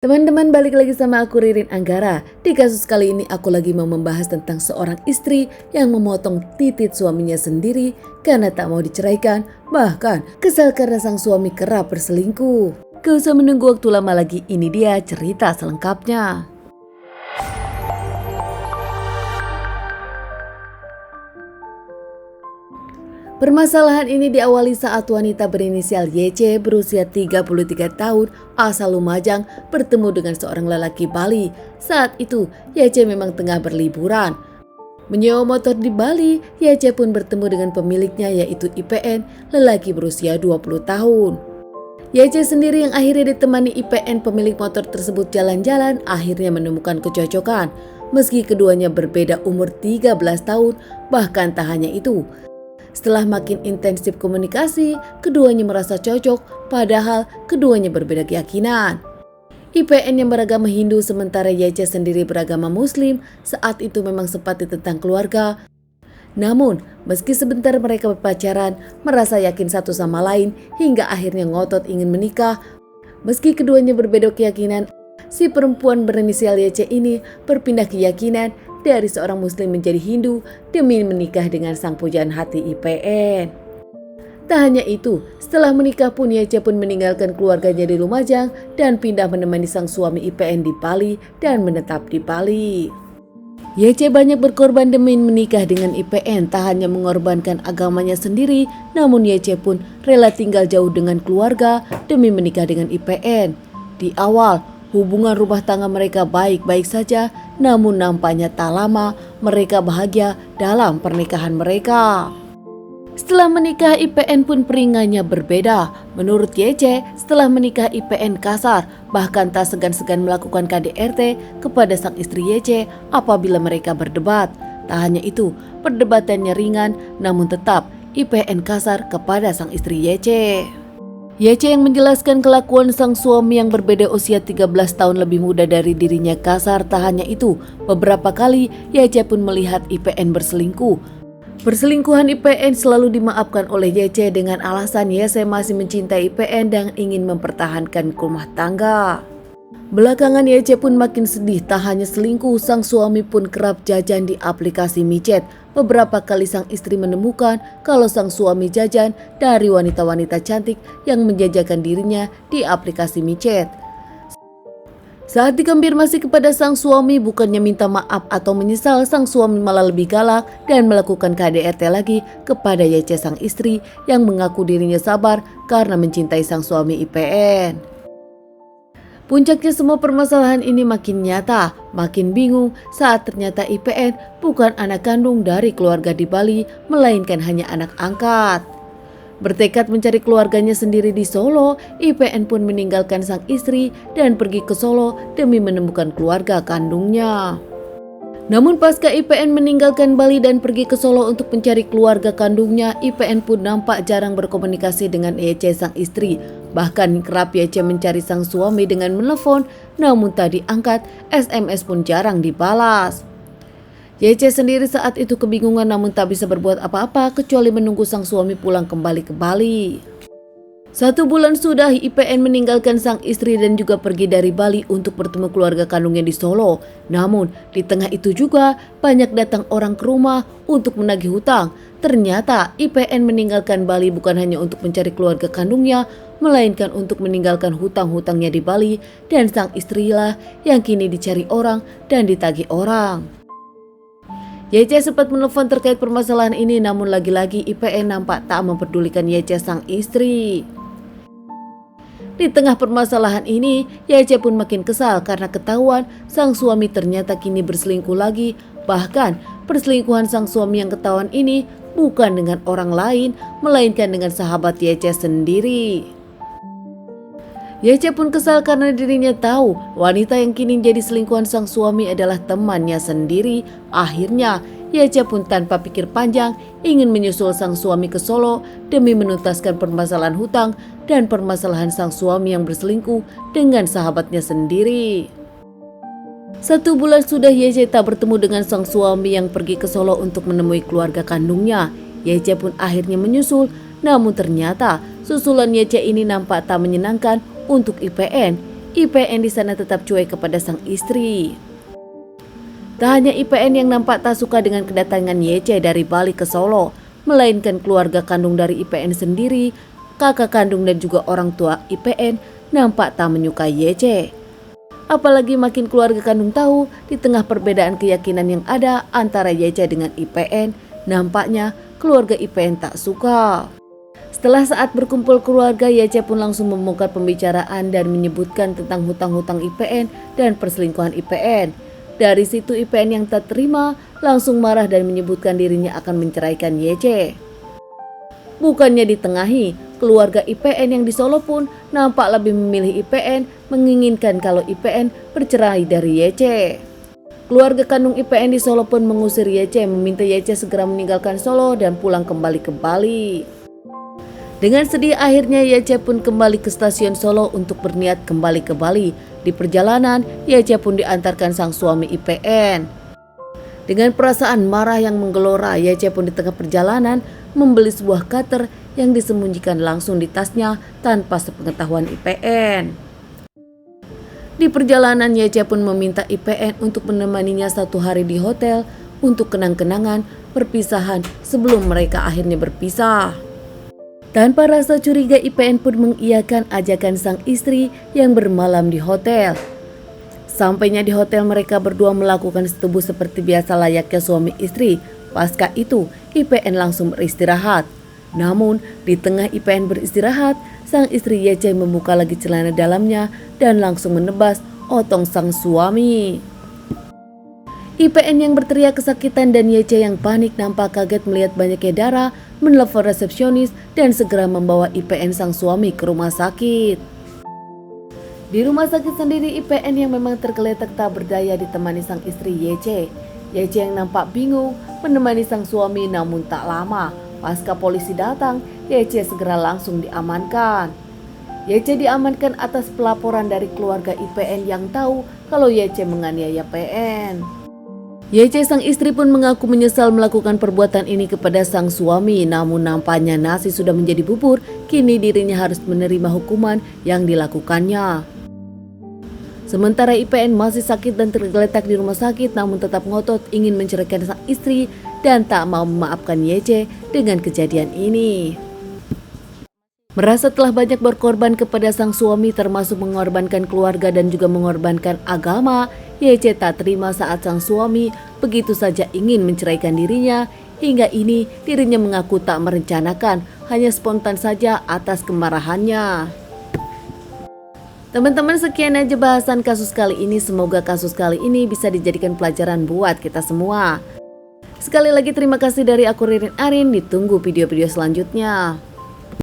Teman-teman, balik lagi sama aku Ririn Anggara. Di kasus kali ini aku lagi mau membahas tentang seorang istri yang memotong titik suaminya sendiri karena tak mau diceraikan, bahkan kesal karena sang suami kerap berselingkuh. Gak usah menunggu waktu lama lagi, ini dia cerita selengkapnya. Permasalahan ini diawali saat wanita berinisial YC berusia 33 tahun asal Lumajang bertemu dengan seorang lelaki Bali. Saat itu YC memang tengah berliburan. Menyewa motor di Bali, YC pun bertemu dengan pemiliknya yaitu IPN, lelaki berusia 20 tahun. YC sendiri yang akhirnya ditemani IPN pemilik motor tersebut jalan-jalan akhirnya menemukan kecocokan. Meski keduanya berbeda umur 13 tahun, bahkan tak hanya itu. Setelah makin intensif komunikasi, keduanya merasa cocok, padahal keduanya berbeda keyakinan. IPN yang beragama Hindu sementara YC sendiri beragama Muslim, saat itu memang sempat tentang keluarga. Namun, meski sebentar mereka berpacaran, merasa yakin satu sama lain hingga akhirnya ngotot ingin menikah. Meski keduanya berbeda keyakinan, si perempuan berinisial YC ini berpindah keyakinan dari seorang muslim menjadi Hindu demi menikah dengan sang pujaan hati IPN. Tak hanya itu, setelah menikah pun YC pun meninggalkan keluarganya di Lumajang dan pindah menemani sang suami IPN di Bali dan menetap di Bali. YC banyak berkorban demi menikah dengan IPN, tak hanya mengorbankan agamanya sendiri, namun YC pun rela tinggal jauh dengan keluarga demi menikah dengan IPN. Di awal, hubungan rumah tangga mereka baik-baik saja, namun nampaknya tak lama mereka bahagia dalam pernikahan mereka. Setelah menikah, IPN pun peringanya berbeda. Menurut YC, setelah menikah IPN kasar, bahkan tak segan-segan melakukan KDRT kepada sang istri YC apabila mereka berdebat. Tak hanya itu, perdebatannya ringan, namun tetap IPN kasar kepada sang istri YC. YC yang menjelaskan kelakuan sang suami yang berbeda usia 13 tahun lebih muda dari dirinya kasar. Tak hanya itu, beberapa kali YC pun melihat IPN berselingkuh. Perselingkuhan IPN selalu dimaafkan oleh YC dengan alasan YC masih mencintai IPN dan ingin mempertahankan rumah tangga. Belakangan YC pun makin sedih, tak hanya selingkuh, sang suami pun kerap jajan di aplikasi micet. Beberapa kali sang istri menemukan kalau sang suami jajan dari wanita-wanita cantik yang menjajakan dirinya di aplikasi micet. Saat dikonfirmasi kepada sang suami, bukannya minta maaf atau menyesal, sang suami malah lebih galak dan melakukan KDRT lagi kepada YC sang istri yang mengaku dirinya sabar karena mencintai sang suami IPN. Puncaknya semua permasalahan ini makin nyata, makin bingung saat ternyata IPN bukan anak kandung dari keluarga di Bali, melainkan hanya anak angkat. Bertekad mencari keluarganya sendiri di Solo, IPN pun meninggalkan sang istri dan pergi ke Solo demi menemukan keluarga kandungnya. Namun pasca IPN meninggalkan Bali dan pergi ke Solo untuk mencari keluarga kandungnya, IPN pun nampak jarang berkomunikasi dengan YC sang istri. Bahkan kerap YC mencari sang suami dengan menelpon, namun tak diangkat, SMS pun jarang dibalas. YC sendiri saat itu kebingungan namun tak bisa berbuat apa-apa kecuali menunggu sang suami pulang kembali ke Bali. 1 bulan sudah IPN meninggalkan sang istri dan juga pergi dari Bali untuk bertemu keluarga kandungnya di Solo. Namun di tengah itu juga banyak datang orang ke rumah untuk menagih hutang. Ternyata IPN meninggalkan Bali bukan hanya untuk mencari keluarga kandungnya, melainkan untuk meninggalkan hutang-hutangnya di Bali, dan sang istrilah yang kini dicari orang dan ditagih orang. YC sempat menelpon terkait permasalahan ini, namun lagi-lagi IPN nampak tak memperdulikan YC sang istri. Di tengah permasalahan ini, YC pun makin kesal karena ketahuan sang suami ternyata kini berselingkuh lagi. Bahkan perselingkuhan sang suami yang ketahuan ini bukan dengan orang lain, melainkan dengan sahabat YC sendiri. YC pun kesal karena dirinya tahu wanita yang kini jadi selingkuhan sang suami adalah temannya sendiri. Akhirnya YC pun tanpa pikir panjang ingin menyusul sang suami ke Solo demi menuntaskan permasalahan hutang dan permasalahan sang suami yang berselingkuh dengan sahabatnya sendiri. 1 bulan sudah YC tak bertemu dengan sang suami yang pergi ke Solo untuk menemui keluarga kandungnya. YC pun akhirnya menyusul, namun ternyata susulan YC ini nampak tak menyenangkan untuk IPN. IPN di sana tetap cuek kepada sang istri. Tak hanya IPN yang nampak tak suka dengan kedatangan YC dari Bali ke Solo, melainkan keluarga kandung dari IPN sendiri, kakak kandung dan juga orang tua IPN nampak tak menyukai YC. Apalagi makin keluarga kandung tahu di tengah perbedaan keyakinan yang ada antara YC dengan IPN, nampaknya keluarga IPN tak suka. Setelah saat berkumpul keluarga, YC pun langsung membongkar pembicaraan dan menyebutkan tentang hutang-hutang IPN dan perselingkuhan IPN. Dari situ IPN yang tak terima langsung marah dan menyebutkan dirinya akan menceraikan YC. Bukannya ditengahi, keluarga IPN yang di Solo pun nampak lebih memilih IPN, menginginkan kalau IPN bercerai dari YC. Keluarga kandung IPN di Solo pun mengusir YC, meminta YC segera meninggalkan Solo dan pulang kembali ke Bali. Dengan sedih akhirnya YC pun kembali ke stasiun Solo untuk berniat kembali ke Bali. Di perjalanan, YC pun diantarkan sang suami IPN. Dengan perasaan marah yang menggelora, YC pun di tengah perjalanan membeli sebuah cutter yang disembunyikan langsung di tasnya tanpa sepengetahuan IPN. Di perjalanan, YC pun meminta IPN untuk menemaninya 1 hari di hotel untuk kenang-kenangan perpisahan sebelum mereka akhirnya berpisah. Tanpa rasa curiga, IPN pun mengiyakan ajakan sang istri yang bermalam di hotel. Sampainya di hotel, mereka berdua melakukan setubuh seperti biasa layaknya suami istri. Pasca itu, IPN langsung beristirahat. Namun, di tengah IPN beristirahat, sang istri YC membuka lagi celana dalamnya dan langsung menebas otong sang suami. IPN yang berteriak kesakitan dan YC yang panik nampak kaget melihat banyaknya darah, menelpon resepsionis dan segera membawa IPN sang suami ke rumah sakit. Di rumah sakit sendiri, IPN yang memang tergeletak tak berdaya ditemani sang istri YC. YC yang nampak bingung menemani sang suami, namun tak lama pasca polisi datang, YC segera langsung diamankan. YC diamankan atas pelaporan dari keluarga IPN yang tahu kalau YC menganiaya PN. YC sang istri pun mengaku menyesal melakukan perbuatan ini kepada sang suami, namun nampaknya nasi sudah menjadi bubur, kini dirinya harus menerima hukuman yang dilakukannya. Sementara IPN masih sakit dan tergeletak di rumah sakit, namun tetap ngotot ingin menceraikan sang istri dan tak mau memaafkan YC dengan kejadian ini. Merasa telah banyak berkorban kepada sang suami, termasuk mengorbankan keluarga dan juga mengorbankan agama, YC tak terima saat sang suami begitu saja ingin menceraikan dirinya. Hingga ini dirinya mengaku tak merencanakan, hanya spontan saja atas kemarahannya. Teman-teman, sekian aja bahasan kasus kali ini. Semoga kasus kali ini bisa dijadikan pelajaran buat kita semua. Sekali lagi terima kasih dari aku Ririn Arin, ditunggu video-video selanjutnya.